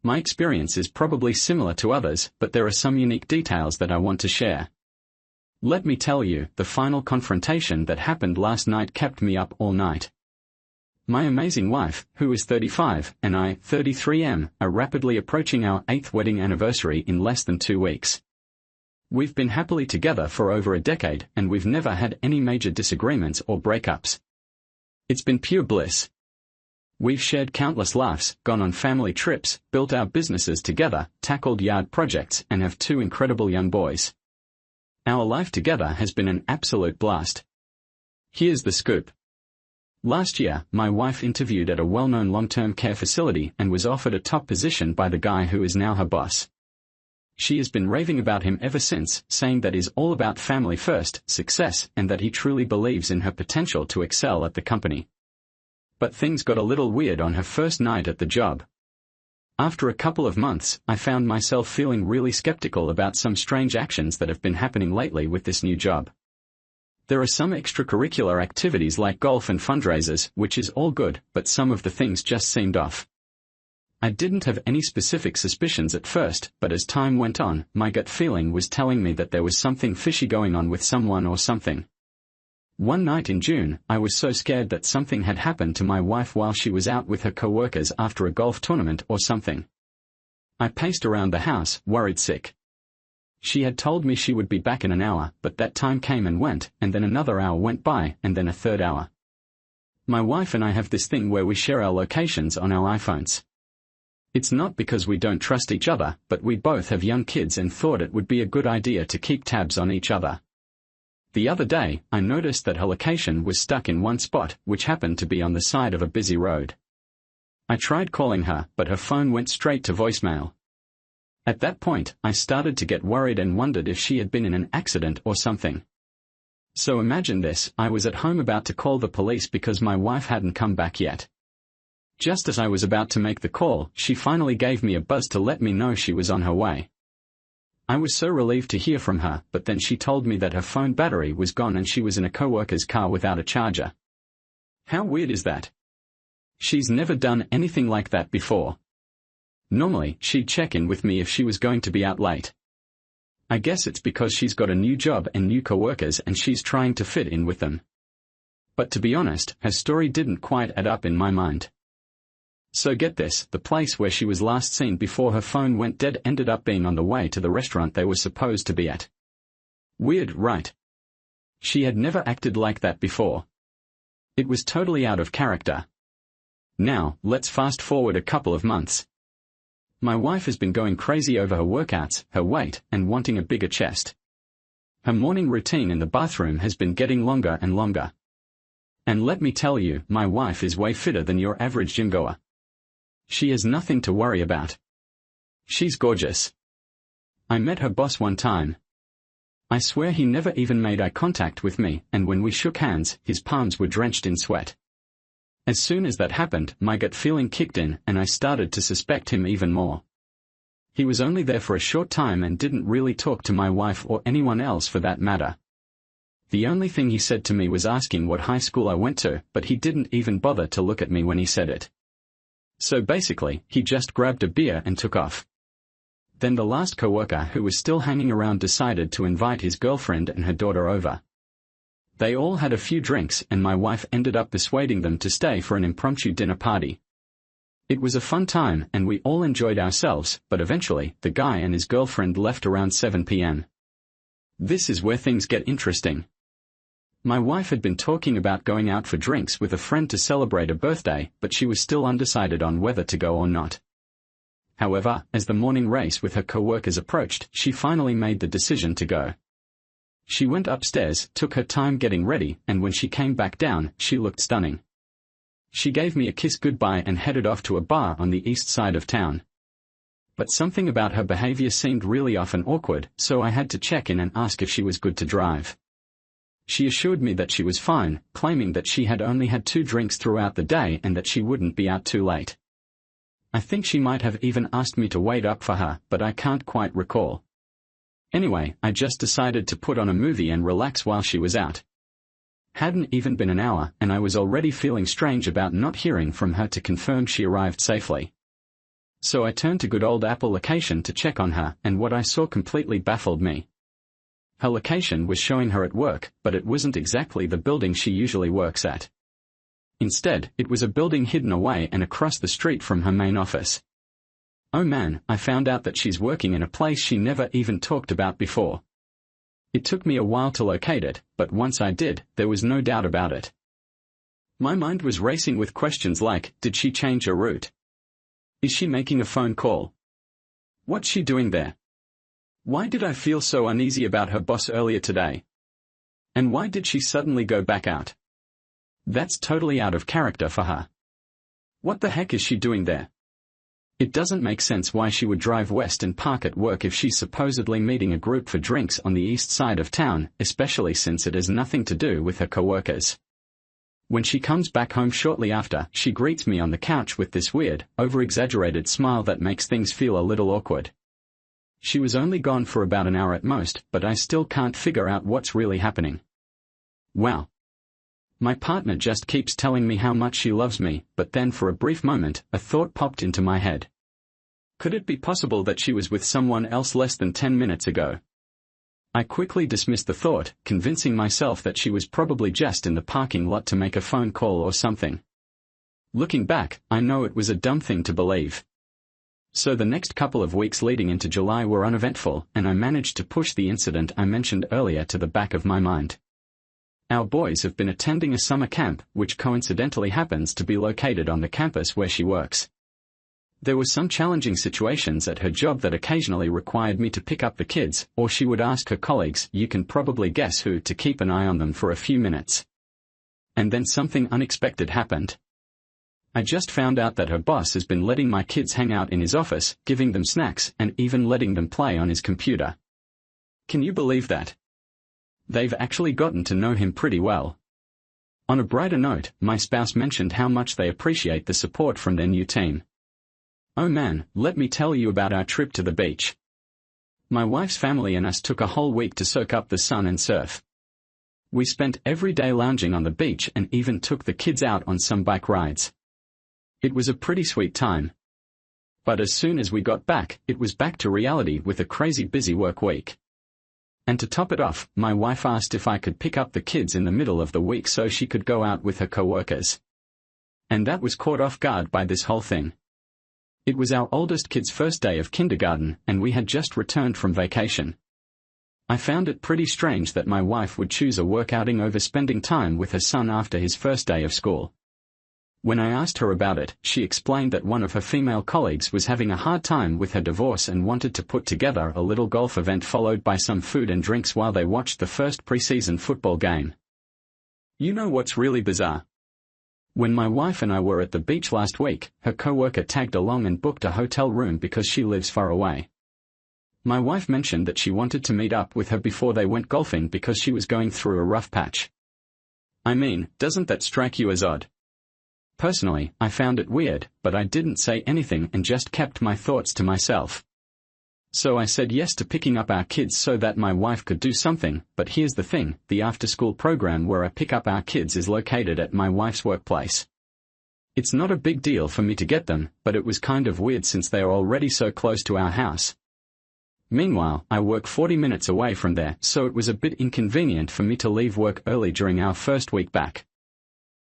My experience is probably similar to others, but there are some unique details that I want to share. Let me tell you, the final confrontation that happened last night kept me up all night. My amazing wife, who is 35, and I, 33, are rapidly approaching our 8th wedding anniversary in less than 2 weeks. We've been happily together for over a decade, and we've never had any major disagreements or breakups. It's been pure bliss. We've shared countless laughs, gone on family trips, built our businesses together, tackled yard projects, and have 2 incredible young boys. Our life together has been an absolute blast. Here's the scoop. Last year, my wife interviewed at a well-known long-term care facility and was offered a top position by the guy who is now her boss. She has been raving about him ever since, saying that he's all about family first, success, and that he truly believes in her potential to excel at the company. But things got a little weird on her first night at the job. After a couple of months, I found myself feeling really skeptical about some strange actions that have been happening lately with this new job. There are some extracurricular activities like golf and fundraisers, which is all good, but some of the things just seemed off. I didn't have any specific suspicions at first, but as time went on, my gut feeling was telling me that there was something fishy going on with someone or something. One night in June, I was so scared that something had happened to my wife while she was out with her coworkers after a golf tournament or something. I paced around the house, worried sick. She had told me she would be back in an hour, but that time came and went, and then another hour went by, and then a third hour. My wife and I have this thing where we share our locations on our iPhones. It's not because we don't trust each other, but we both have young kids and thought it would be a good idea to keep tabs on each other. The other day, I noticed that her location was stuck in one spot, which happened to be on the side of a busy road. I tried calling her, but her phone went straight to voicemail. At that point, I started to get worried and wondered if she had been in an accident or something. So imagine this, I was at home about to call the police because my wife hadn't come back yet. Just as I was about to make the call, she finally gave me a buzz to let me know she was on her way. I was so relieved to hear from her, but then she told me that her phone battery was gone and she was in a coworker's car without a charger. How weird is that? She's never done anything like that before. Normally, she'd check in with me if she was going to be out late. I guess it's because she's got a new job and new coworkers and she's trying to fit in with them. But to be honest, her story didn't quite add up in my mind. So get this, the place where she was last seen before her phone went dead ended up being on the way to the restaurant they were supposed to be at. Weird, right? She had never acted like that before. It was totally out of character. Now, let's fast forward a couple of months. My wife has been going crazy over her workouts, her weight, and wanting a bigger chest. Her morning routine in the bathroom has been getting longer and longer. And let me tell you, my wife is way fitter than your average gym-goer. She has nothing to worry about. She's gorgeous. I met her boss one time. I swear he never even made eye contact with me, and when we shook hands, his palms were drenched in sweat. As soon as that happened, my gut feeling kicked in, and I started to suspect him even more. He was only there for a short time and didn't really talk to my wife or anyone else for that matter. The only thing he said to me was asking what high school I went to, but he didn't even bother to look at me when he said it. So basically, he just grabbed a beer and took off. Then the last coworker who was still hanging around decided to invite his girlfriend and her daughter over. They all had a few drinks and my wife ended up persuading them to stay for an impromptu dinner party. It was a fun time and we all enjoyed ourselves, but eventually, the guy and his girlfriend left around 7 p.m. This is where things get interesting. My wife had been talking about going out for drinks with a friend to celebrate a birthday, but she was still undecided on whether to go or not. However, as the morning race with her coworkers approached, she finally made the decision to go. She went upstairs, took her time getting ready, and when she came back down, she looked stunning. She gave me a kiss goodbye and headed off to a bar on the east side of town. But something about her behavior seemed really off and awkward, so I had to check in and ask if she was good to drive. She assured me that she was fine, claiming that she had only had 2 drinks throughout the day and that she wouldn't be out too late. I think she might have even asked me to wait up for her, but I can't quite recall. Anyway, I just decided to put on a movie and relax while she was out. Hadn't even been an hour, and I was already feeling strange about not hearing from her to confirm she arrived safely. So I turned to good old Apple location to check on her, and what I saw completely baffled me. Her location was showing her at work, but it wasn't exactly the building she usually works at. Instead, it was a building hidden away and across the street from her main office. Oh man, I found out that she's working in a place she never even talked about before. It took me a while to locate it, but once I did, there was no doubt about it. My mind was racing with questions like, did she change her route? Is she making a phone call? What's she doing there? Why did I feel so uneasy about her boss earlier today? And why did she suddenly go back out? That's totally out of character for her. What the heck is she doing there? It doesn't make sense why she would drive west and park at work if she's supposedly meeting a group for drinks on the east side of town, especially since it has nothing to do with her coworkers. When she comes back home shortly after, she greets me on the couch with this weird, over-exaggerated smile that makes things feel a little awkward. She was only gone for about an hour at most, but I still can't figure out what's really happening. Wow. My partner just keeps telling me how much she loves me, but then for a brief moment, a thought popped into my head. Could it be possible that she was with someone else less than 10 minutes ago? I quickly dismissed the thought, convincing myself that she was probably just in the parking lot to make a phone call or something. Looking back, I know it was a dumb thing to believe. So the next couple of weeks leading into July were uneventful, and I managed to push the incident I mentioned earlier to the back of my mind. Our boys have been attending a summer camp, which coincidentally happens to be located on the campus where she works. There were some challenging situations at her job that occasionally required me to pick up the kids, or she would ask her colleagues, you can probably guess who, to keep an eye on them for a few minutes. And then something unexpected happened. I just found out that her boss has been letting my kids hang out in his office, giving them snacks, and even letting them play on his computer. Can you believe that? They've actually gotten to know him pretty well. On a brighter note, my spouse mentioned how much they appreciate the support from their new team. Oh man, let me tell you about our trip to the beach. My wife's family and us took a whole week to soak up the sun and surf. We spent every day lounging on the beach and even took the kids out on some bike rides. It was a pretty sweet time. But as soon as we got back, it was back to reality with a crazy busy work week. And to top it off, my wife asked if I could pick up the kids in the middle of the week so she could go out with her coworkers. And that was caught off guard by this whole thing. It was our oldest kid's first day of kindergarten, and we had just returned from vacation. I found it pretty strange that my wife would choose a work outing over spending time with her son after his first day of school. When I asked her about it, she explained that one of her female colleagues was having a hard time with her divorce and wanted to put together a little golf event followed by some food and drinks while they watched the first preseason football game. You know what's really bizarre? When my wife and I were at the beach last week, her coworker tagged along and booked a hotel room because she lives far away. My wife mentioned that she wanted to meet up with her before they went golfing because she was going through a rough patch. I mean, doesn't that strike you as odd? Personally, I found it weird, but I didn't say anything and just kept my thoughts to myself. So I said yes to picking up our kids so that my wife could do something, but here's the thing, the after-school program where I pick up our kids is located at my wife's workplace. It's not a big deal for me to get them, but it was kind of weird since they are already so close to our house. Meanwhile, I work 40 minutes away from there, so it was a bit inconvenient for me to leave work early during our first week back.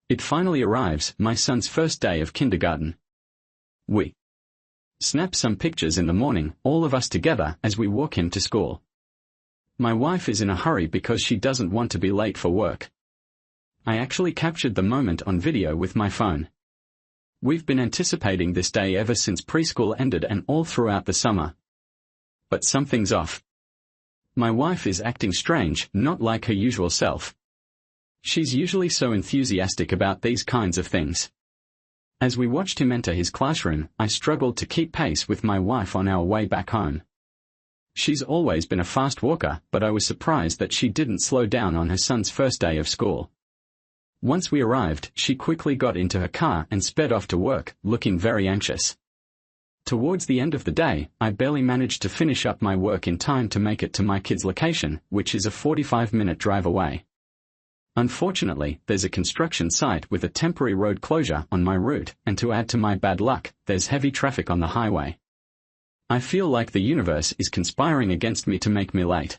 It finally arrives, my son's first day of kindergarten. We snap some pictures in the morning, all of us together, as we walk him to school. My wife is in a hurry because she doesn't want to be late for work. I actually captured the moment on video with my phone. We've been anticipating this day ever since preschool ended and all throughout the summer. But something's off. My wife is acting strange, not like her usual self. She's usually so enthusiastic about these kinds of things. As we watched him enter his classroom, I struggled to keep pace with my wife on our way back home. She's always been a fast walker, but I was surprised that she didn't slow down on her son's first day of school. Once we arrived, she quickly got into her car and sped off to work, looking very anxious. Towards the end of the day, I barely managed to finish up my work in time to make it to my kids' location, which is a 45-minute drive away. Unfortunately, there's a construction site with a temporary road closure on my route, and to add to my bad luck, there's heavy traffic on the highway. I feel like the universe is conspiring against me to make me late.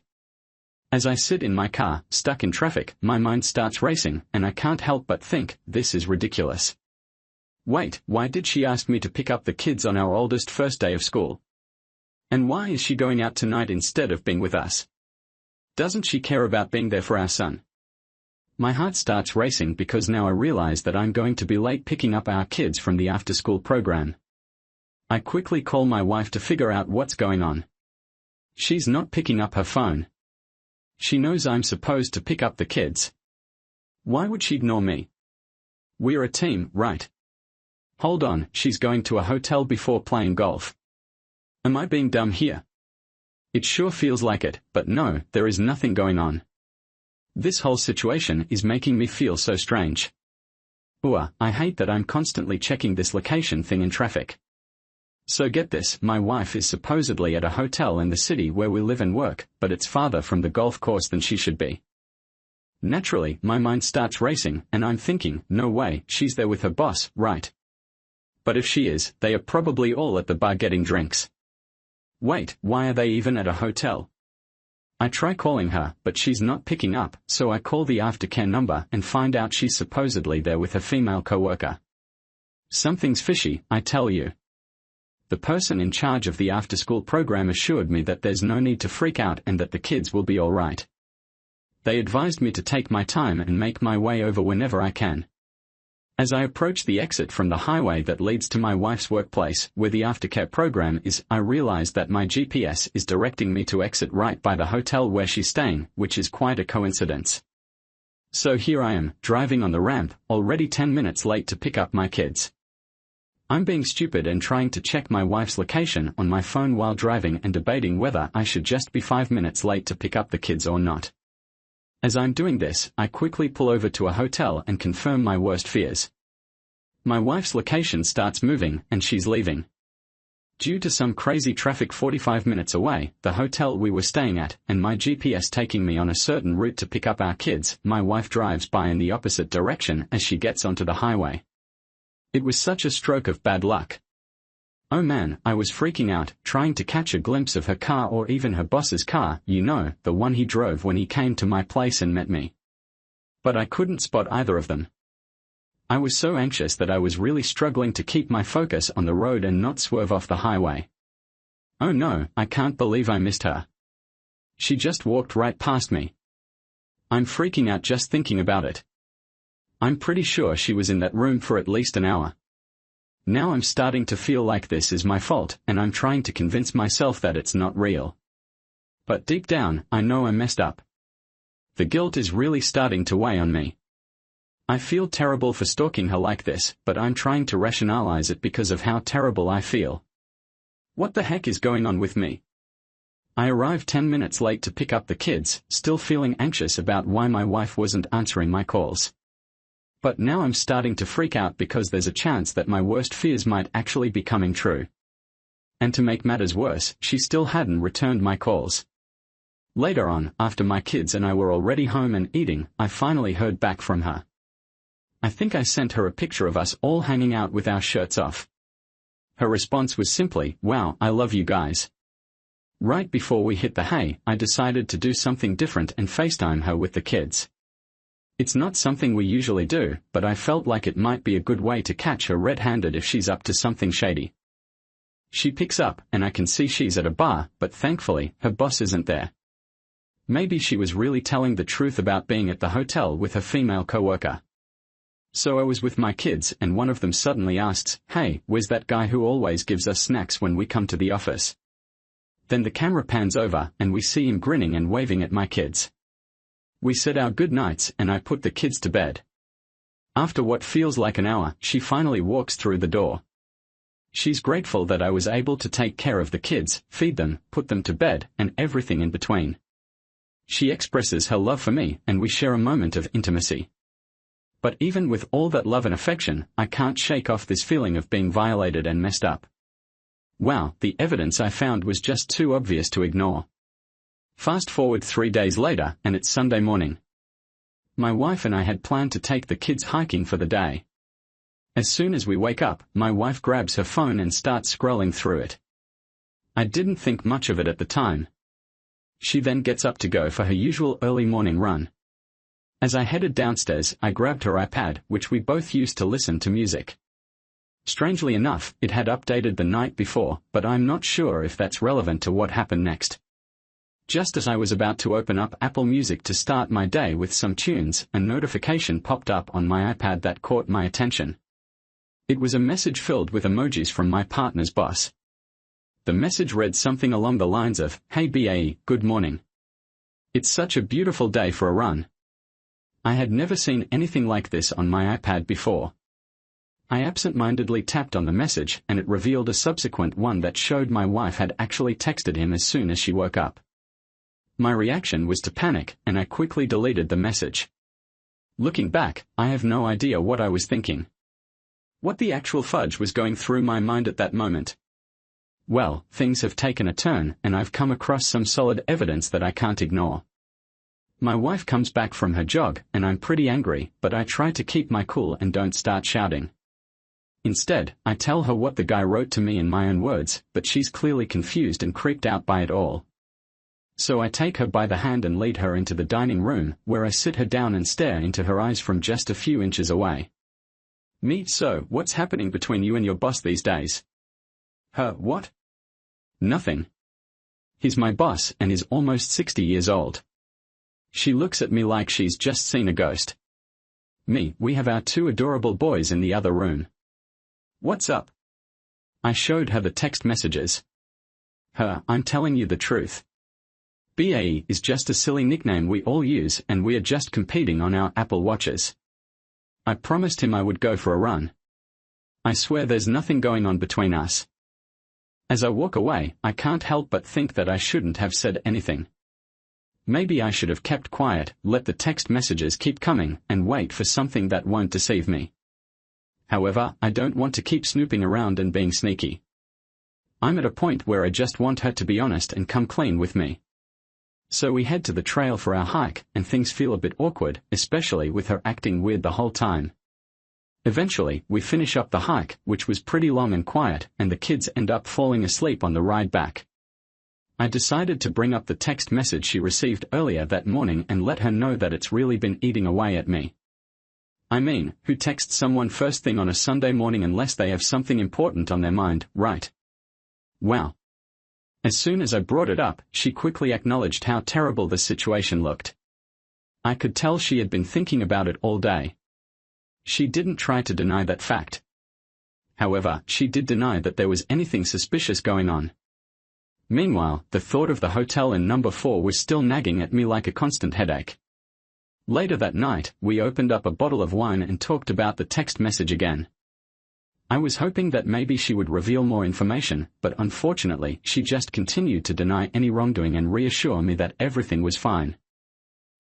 As I sit in my car, stuck in traffic, my mind starts racing, and I can't help but think, this is ridiculous. Wait, why did she ask me to pick up the kids on our oldest first day of school? And why is she going out tonight instead of being with us? Doesn't she care about being there for our son? My heart starts racing because now I realize that I'm going to be late picking up our kids from the after-school program. I quickly call my wife to figure out what's going on. She's not picking up her phone. She knows I'm supposed to pick up the kids. Why would she ignore me? We're a team, right? Hold on, she's going to a hotel before playing golf. Am I being dumb here? It sure feels like it, but no, there is nothing going on. This whole situation is making me feel so strange. I hate that I'm constantly checking this location thing in traffic. So get this, my wife is supposedly at a hotel in the city where we live and work, but it's farther from the golf course than she should be. Naturally, my mind starts racing, and I'm thinking, no way, she's there with her boss, right? But if she is, they are probably all at the bar getting drinks. Wait, why are they even at a hotel? I try calling her, but she's not picking up, so I call the aftercare number and find out she's supposedly there with her female coworker. Something's fishy, I tell you. The person in charge of the after-school program assured me that there's no need to freak out and that the kids will be all right. They advised me to take my time and make my way over whenever I can. As I approach the exit from the highway that leads to my wife's workplace, where the aftercare program is, I realize that my GPS is directing me to exit right by the hotel where she's staying, which is quite a coincidence. So here I am, driving on the ramp, already 10 minutes late to pick up my kids. I'm being stupid and trying to check my wife's location on my phone while driving and debating whether I should just be 5 minutes late to pick up the kids or not. As I'm doing this, I quickly pull over to a hotel and confirm my worst fears. My wife's location starts moving, and she's leaving. Due to some crazy traffic 45 minutes away, the hotel we were staying at, and my GPS taking me on a certain route to pick up our kids, my wife drives by in the opposite direction as she gets onto the highway. It was such a stroke of bad luck. Oh man, I was freaking out, trying to catch a glimpse of her car or even her boss's car, the one he drove when he came to my place and met me. But I couldn't spot either of them. I was so anxious that I was really struggling to keep my focus on the road and not swerve off the highway. Oh no, I can't believe I missed her. She just walked right past me. I'm freaking out just thinking about it. I'm pretty sure she was in that room for at least an hour. Now I'm starting to feel like this is my fault, and I'm trying to convince myself that it's not real. But deep down, I know I messed up. The guilt is really starting to weigh on me. I feel terrible for stalking her like this, but I'm trying to rationalize it because of how terrible I feel. What the heck is going on with me? I arrived 10 minutes late to pick up the kids, still feeling anxious about why my wife wasn't answering my calls. But now I'm starting to freak out because there's a chance that my worst fears might actually be coming true. And to make matters worse, she still hadn't returned my calls. Later on, after my kids and I were already home and eating, I finally heard back from her. I think I sent her a picture of us all hanging out with our shirts off. Her response was simply, "Wow, I love you guys." Right before we hit the hay, I decided to do something different and FaceTime her with the kids. It's not something we usually do, but I felt like it might be a good way to catch her red-handed if she's up to something shady. She picks up, and I can see she's at a bar, but thankfully, her boss isn't there. Maybe she was really telling the truth about being at the hotel with her female coworker. So I was with my kids, and one of them suddenly asks, "Hey, where's that guy who always gives us snacks when we come to the office?" Then the camera pans over, and we see him grinning and waving at my kids. We said our good nights, and I put the kids to bed. After what feels like an hour, she finally walks through the door. She's grateful that I was able to take care of the kids, feed them, put them to bed, and everything in between. She expresses her love for me, and we share a moment of intimacy. But even with all that love and affection, I can't shake off this feeling of being violated and messed up. Wow, the evidence I found was just too obvious to ignore. Fast forward 3 days later, and it's Sunday morning. My wife and I had planned to take the kids hiking for the day. As soon as we wake up, my wife grabs her phone and starts scrolling through it. I didn't think much of it at the time. She then gets up to go for her usual early morning run. As I headed downstairs, I grabbed her iPad, which we both used to listen to music. Strangely enough, it had updated the night before, but I'm not sure if that's relevant to what happened next. Just as I was about to open up Apple Music to start my day with some tunes, a notification popped up on my iPad that caught my attention. It was a message filled with emojis from my partner's boss. The message read something along the lines of, "Hey BAE, good morning. It's such a beautiful day for a run." I had never seen anything like this on my iPad before. I absent-mindedly tapped on the message, and it revealed a subsequent one that showed my wife had actually texted him as soon as she woke up. My reaction was to panic, and I quickly deleted the message. Looking back, I have no idea what I was thinking. What the actual fudge was going through my mind at that moment? Well, things have taken a turn, and I've come across some solid evidence that I can't ignore. My wife comes back from her jog, and I'm pretty angry, but I try to keep my cool and don't start shouting. Instead, I tell her what the guy wrote to me in my own words, but she's clearly confused and creeped out by it all. So I take her by the hand and lead her into the dining room, where I sit her down and stare into her eyes from just a few inches away. So, what's happening between you and your boss these days? What? Nothing. He's my boss and is almost 60 years old. She looks at me like she's just seen a ghost. We have our two adorable boys in the other room. What's up? I showed her the text messages. I'm telling you the truth. BAE is just a silly nickname we all use, and we are just competing on our Apple Watches. I promised him I would go for a run. I swear there's nothing going on between us. As I walk away, I can't help but think that I shouldn't have said anything. Maybe I should have kept quiet, let the text messages keep coming, and wait for something that won't deceive me. However, I don't want to keep snooping around and being sneaky. I'm at a point where I just want her to be honest and come clean with me. So we head to the trail for our hike, and things feel a bit awkward, especially with her acting weird the whole time. Eventually, we finish up the hike, which was pretty long and quiet, and the kids end up falling asleep on the ride back. I decided to bring up the text message she received earlier that morning and let her know that it's really been eating away at me. Who texts someone first thing on a Sunday morning unless they have something important on their mind, right? Wow. As soon as I brought it up, she quickly acknowledged how terrible the situation looked. I could tell she had been thinking about it all day. She didn't try to deny that fact. However, she did deny that there was anything suspicious going on. Meanwhile, the thought of the hotel in number 4 was still nagging at me like a constant headache. Later that night, we opened up a bottle of wine and talked about the text message again. I was hoping that maybe she would reveal more information, but unfortunately, she just continued to deny any wrongdoing and reassure me that everything was fine.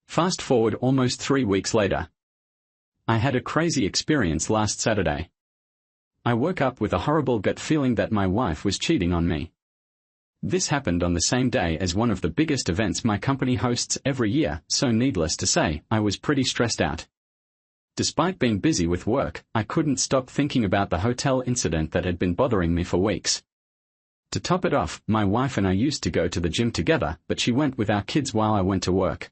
Fast forward almost 3 weeks later. I had a crazy experience last Saturday. I woke up with a horrible gut feeling that my wife was cheating on me. This happened on the same day as one of the biggest events my company hosts every year, so needless to say, I was pretty stressed out. Despite being busy with work, I couldn't stop thinking about the hotel incident that had been bothering me for weeks. To top it off, my wife and I used to go to the gym together, but she went with our kids while I went to work.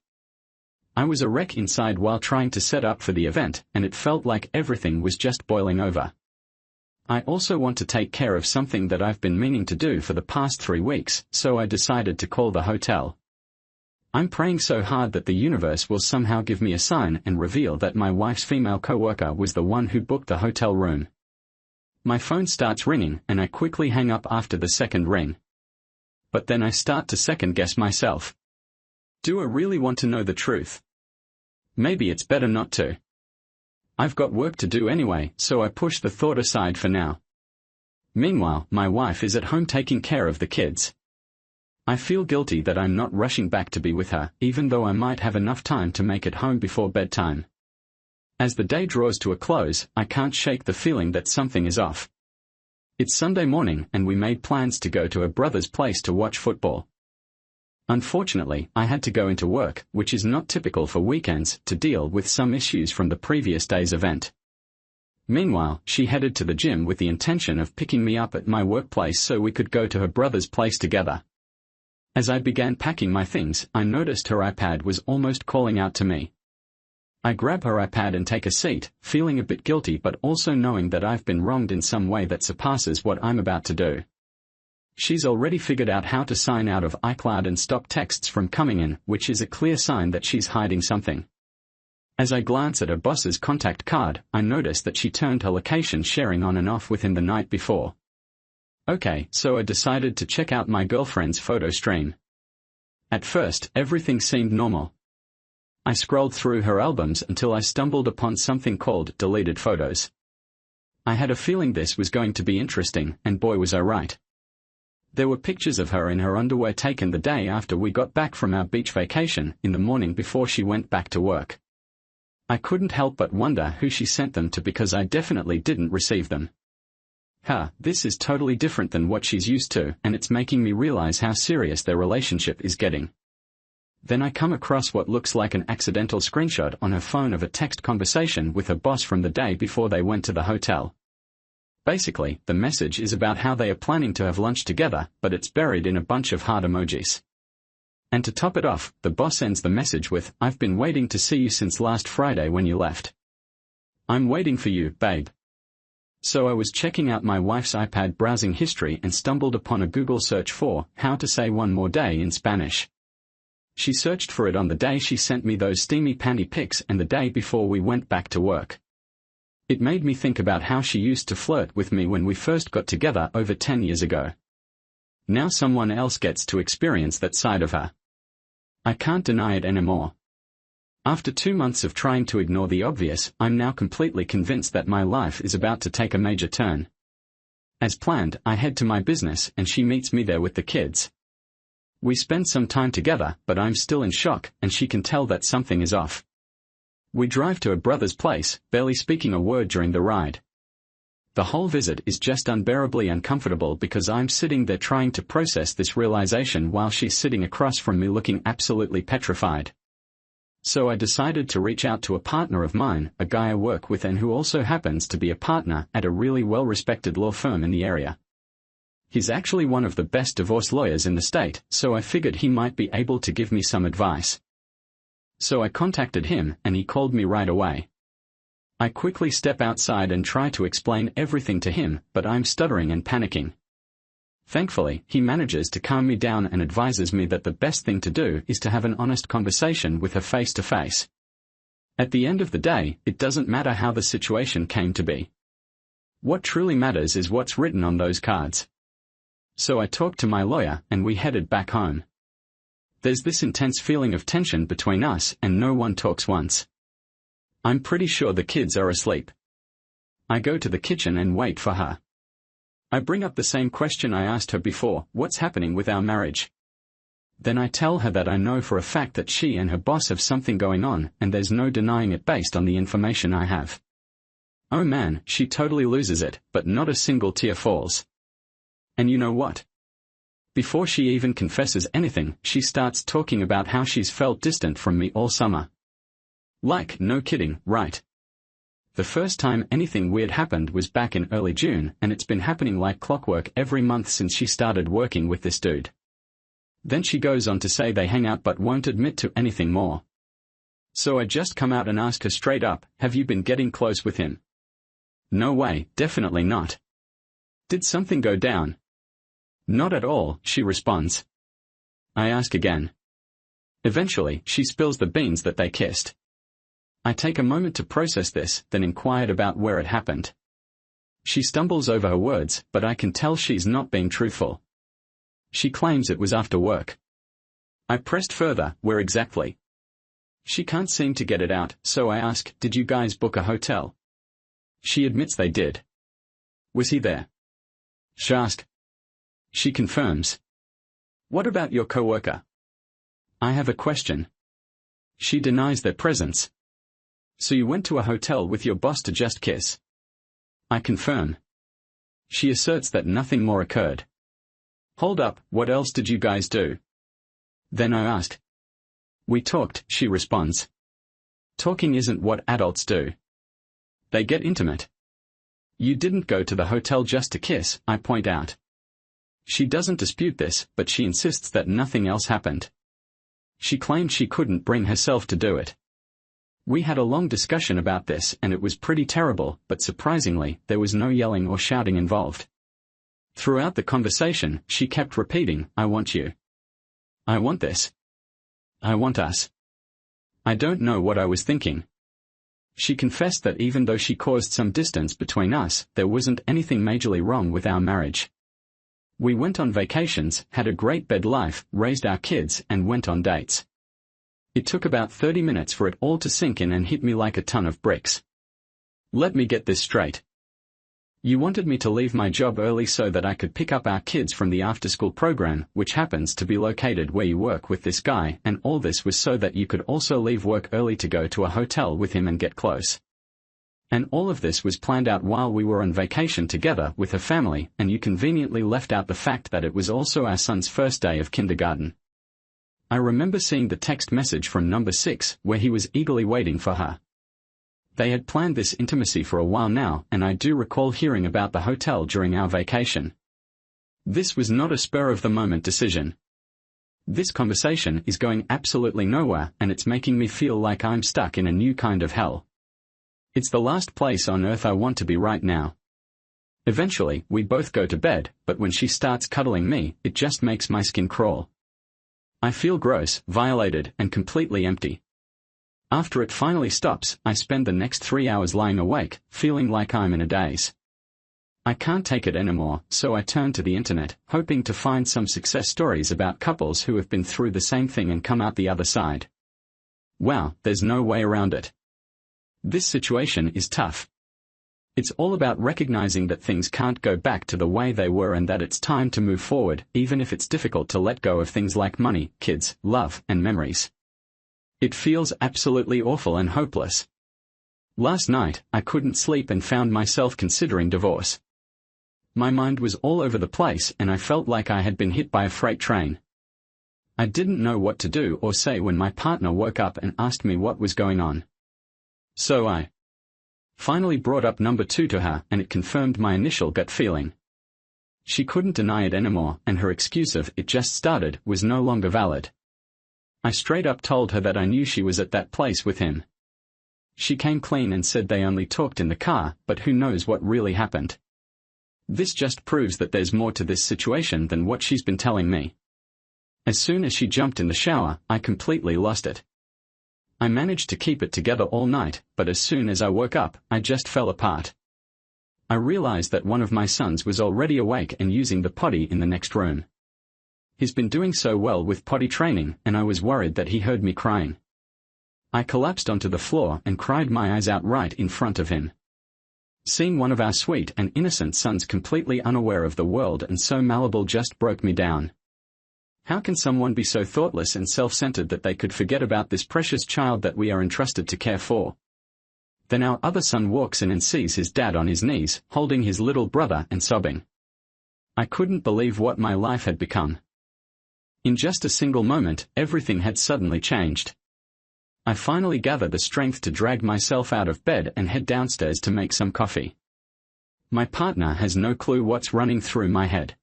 I was a wreck inside while trying to set up for the event, and it felt like everything was just boiling over. I also want to take care of something that I've been meaning to do for the past 3 weeks, so I decided to call the hotel. I'm praying so hard that the universe will somehow give me a sign and reveal that my wife's female coworker was the one who booked the hotel room. My phone starts ringing, and I quickly hang up after the second ring. But then I start to second-guess myself. Do I really want to know the truth? Maybe it's better not to. I've got work to do anyway, so I push the thought aside for now. Meanwhile, my wife is at home taking care of the kids. I feel guilty that I'm not rushing back to be with her, even though I might have enough time to make it home before bedtime. As the day draws to a close, I can't shake the feeling that something is off. It's Sunday morning, and we made plans to go to a brother's place to watch football. Unfortunately, I had to go into work, which is not typical for weekends, to deal with some issues from the previous day's event. Meanwhile, she headed to the gym with the intention of picking me up at my workplace so we could go to her brother's place together. As I began packing my things, I noticed her iPad was almost calling out to me. I grab her iPad and take a seat, feeling a bit guilty but also knowing that I've been wronged in some way that surpasses what I'm about to do. She's already figured out how to sign out of iCloud and stop texts from coming in, which is a clear sign that she's hiding something. As I glance at her boss's contact card, I notice that she turned her location sharing on and off with him the night before. Okay, so I decided to check out my girlfriend's photo stream. At first, everything seemed normal. I scrolled through her albums until I stumbled upon something called deleted photos. I had a feeling this was going to be interesting, and boy was I right. There were pictures of her in her underwear taken the day after we got back from our beach vacation, in the morning before she went back to work. I couldn't help but wonder who she sent them to because I definitely didn't receive them. This is totally different than what she's used to, and it's making me realize how serious their relationship is getting. Then I come across what looks like an accidental screenshot on her phone of a text conversation with her boss from the day before they went to the hotel. Basically, the message is about how they are planning to have lunch together, but it's buried in a bunch of heart emojis. And to top it off, the boss ends the message with, "I've been waiting to see you since last Friday when you left. I'm waiting for you, babe." So I was checking out my wife's iPad browsing history and stumbled upon a Google search for, "how to say one more day" in Spanish. She searched for it on the day she sent me those steamy panty pics and the day before we went back to work. It made me think about how she used to flirt with me when we first got together over 10 years ago. Now someone else gets to experience that side of her. I can't deny it anymore. After 2 months of trying to ignore the obvious, I'm now completely convinced that my life is about to take a major turn. As planned, I head to my business and she meets me there with the kids. We spend some time together, but I'm still in shock, and she can tell that something is off. We drive to her brother's place, barely speaking a word during the ride. The whole visit is just unbearably uncomfortable because I'm sitting there trying to process this realization while she's sitting across from me looking absolutely petrified. So I decided to reach out to a partner of mine, a guy I work with and who also happens to be a partner at a really well-respected law firm in the area. He's actually one of the best divorce lawyers in the state, so I figured he might be able to give me some advice. So I contacted him, and he called me right away. I quickly step outside and try to explain everything to him, but I'm stuttering and panicking. Thankfully, he manages to calm me down and advises me that the best thing to do is to have an honest conversation with her face to face. At the end of the day, it doesn't matter how the situation came to be. What truly matters is what's written on those cards. So I talked to my lawyer, and we headed back home. There's this intense feeling of tension between us, and no one talks once. I'm pretty sure the kids are asleep. I go to the kitchen and wait for her. I bring up the same question I asked her before: what's happening with our marriage? Then I tell her that I know for a fact that she and her boss have something going on, and there's no denying it based on the information I have. Oh man, she totally loses it, but not a single tear falls. And you know what? Before she even confesses anything, she starts talking about how she's felt distant from me all summer. Like, no kidding, right? The first time anything weird happened was back in early June, and it's been happening like clockwork every month since she started working with this dude. Then she goes on to say they hang out but won't admit to anything more. So I just come out and ask her straight up, have you been getting close with him? No way, definitely not. Did something go down? Not at all, she responds. I ask again. Eventually, she spills the beans that they kissed. I take a moment to process this, then inquired about where it happened. She stumbles over her words, but I can tell she's not being truthful. She claims it was after work. I pressed further, where exactly? She can't seem to get it out, so I ask, did you guys book a hotel? She admits they did. Was he there? She asks. She confirms. What about your coworker? I have a question. She denies their presence. So you went to a hotel with your boss to just kiss? I confirm. She asserts that nothing more occurred. Hold up, what else did you guys do? Then I asked. We talked, she responds. Talking isn't what adults do. They get intimate. You didn't go to the hotel just to kiss, I point out. She doesn't dispute this, but she insists that nothing else happened. She claimed she couldn't bring herself to do it. We had a long discussion about this and it was pretty terrible, but surprisingly, there was no yelling or shouting involved. Throughout the conversation, she kept repeating, I want you. I want this. I want us. I don't know what I was thinking. She confessed that even though she caused some distance between us, there wasn't anything majorly wrong with our marriage. We went on vacations, had a great bed life, raised our kids, and went on dates. It took about 30 minutes for it all to sink in and hit me like a ton of bricks. Let me get this straight. You wanted me to leave my job early so that I could pick up our kids from the after-school program, which happens to be located where you work with this guy, and all this was so that you could also leave work early to go to a hotel with him and get close. And all of this was planned out while we were on vacation together with her family, and you conveniently left out the fact that it was also our son's first day of kindergarten. I remember seeing the text message from number 6, where he was eagerly waiting for her. They had planned this intimacy for a while now, and I do recall hearing about the hotel during our vacation. This was not a spur-of-the-moment decision. This conversation is going absolutely nowhere, and it's making me feel like I'm stuck in a new kind of hell. It's the last place on earth I want to be right now. Eventually, we both go to bed, but when she starts cuddling me, it just makes my skin crawl. I feel gross, violated, and completely empty. After it finally stops, I spend the next 3 hours lying awake, feeling like I'm in a daze. I can't take it anymore, so I turn to the internet, hoping to find some success stories about couples who have been through the same thing and come out the other side. Wow, there's no way around it. This situation is tough. It's all about recognizing that things can't go back to the way they were and that it's time to move forward, even if it's difficult to let go of things like money, kids, love, and memories. It feels absolutely awful and hopeless. Last night, I couldn't sleep and found myself considering divorce. My mind was all over the place and I felt like I had been hit by a freight train. I didn't know what to do or say when my partner woke up and asked me what was going on. So I finally brought up number 2 to her and it confirmed my initial gut feeling. She couldn't deny it anymore and her excuse of "it just started" was no longer valid. I straight up told her that I knew she was at that place with him. She came clean and said they only talked in the car, but who knows what really happened. This just proves that there's more to this situation than what she's been telling me. As soon as she jumped in the shower, I completely lost it. I managed to keep it together all night, but as soon as I woke up, I just fell apart. I realized that one of my sons was already awake and using the potty in the next room. He's been doing so well with potty training, and I was worried that he heard me crying. I collapsed onto the floor and cried my eyes out right in front of him. Seeing one of our sweet and innocent sons completely unaware of the world and so malleable just broke me down. How can someone be so thoughtless and self-centered that they could forget about this precious child that we are entrusted to care for? Then our other son walks in and sees his dad on his knees, holding his little brother and sobbing. I couldn't believe what my life had become. In just a single moment, everything had suddenly changed. I finally gathered the strength to drag myself out of bed and head downstairs to make some coffee. My partner has no clue what's running through my head.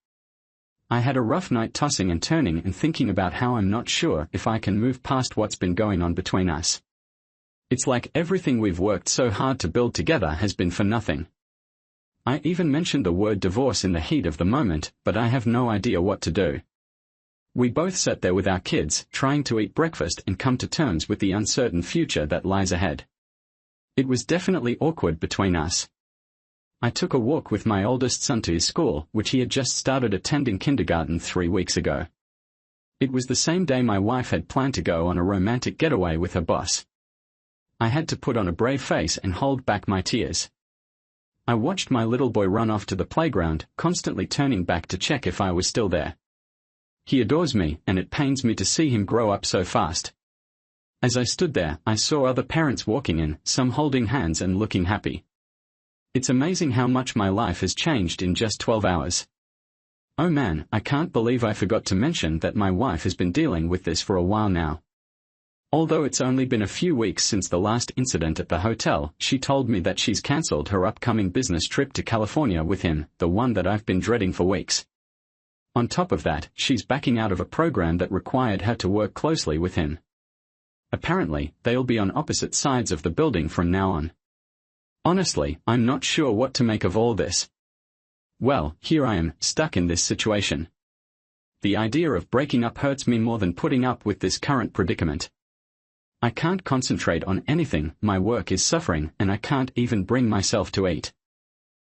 I had a rough night tossing and turning and thinking about how I'm not sure if I can move past what's been going on between us. It's like everything we've worked so hard to build together has been for nothing. I even mentioned the word divorce in the heat of the moment, but I have no idea what to do. We both sat there with our kids, trying to eat breakfast and come to terms with the uncertain future that lies ahead. It was definitely awkward between us. I took a walk with my oldest son to his school, which he had just started attending kindergarten 3 weeks ago. It was the same day my wife had planned to go on a romantic getaway with her boss. I had to put on a brave face and hold back my tears. I watched my little boy run off to the playground, constantly turning back to check if I was still there. He adores me, and it pains me to see him grow up so fast. As I stood there, I saw other parents walking in, some holding hands and looking happy. It's amazing how much my life has changed in just 12 hours. Oh man, I can't believe I forgot to mention that my wife has been dealing with this for a while now. Although it's only been a few weeks since the last incident at the hotel, she told me that she's cancelled her upcoming business trip to California with him, the one that I've been dreading for weeks. On top of that, she's backing out of a program that required her to work closely with him. Apparently, they'll be on opposite sides of the building from now on. Honestly, I'm not sure what to make of all this. Well, here I am, stuck in this situation. The idea of breaking up hurts me more than putting up with this current predicament. I can't concentrate on anything, my work is suffering, and I can't even bring myself to eat.